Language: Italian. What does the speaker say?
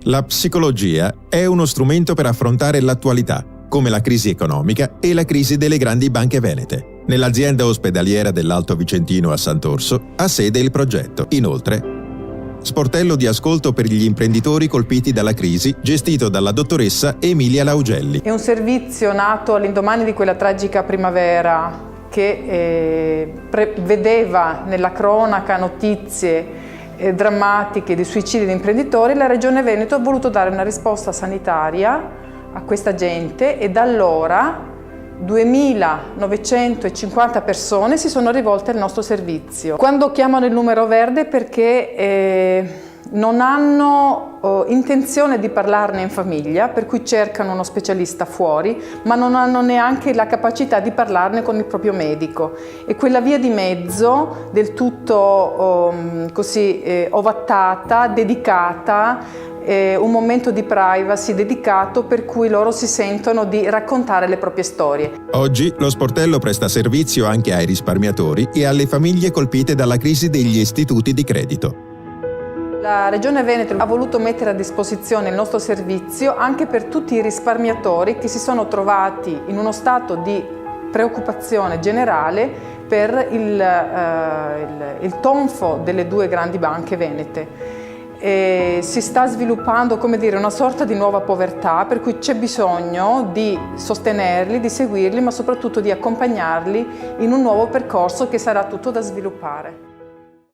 La psicologia è uno strumento per affrontare l'attualità, come la crisi economica e la crisi delle grandi banche venete. Nell'azienda ospedaliera dell'Alto Vicentino a Sant'Orso ha sede il progetto. Inoltre, sportello di ascolto per gli imprenditori colpiti dalla crisi, gestito dalla dottoressa Emilia Laugelli. È un servizio nato all'indomani di quella tragica primavera che vedeva nella cronaca notizie drammatiche di suicidi di imprenditori. La Regione Veneto ha voluto dare una risposta sanitaria a questa gente e da allora 2.950 persone si sono rivolte al nostro servizio. Quando chiamano il numero verde perché non hanno intenzione di parlarne in famiglia, per cui cercano uno specialista fuori, ma non hanno neanche la capacità di parlarne con il proprio medico. E quella via di mezzo del tutto ovattata, dedicata, un momento di privacy dedicato per cui loro si sentono di raccontare le proprie storie. Oggi lo sportello presta servizio anche ai risparmiatori e alle famiglie colpite dalla crisi degli istituti di credito. La Regione Veneto ha voluto mettere a disposizione il nostro servizio anche per tutti i risparmiatori che si sono trovati in uno stato di preoccupazione generale per il tonfo delle due grandi banche venete. E si sta sviluppando, come dire, una sorta di nuova povertà, per cui c'è bisogno di sostenerli, di seguirli, ma soprattutto di accompagnarli in un nuovo percorso che sarà tutto da sviluppare.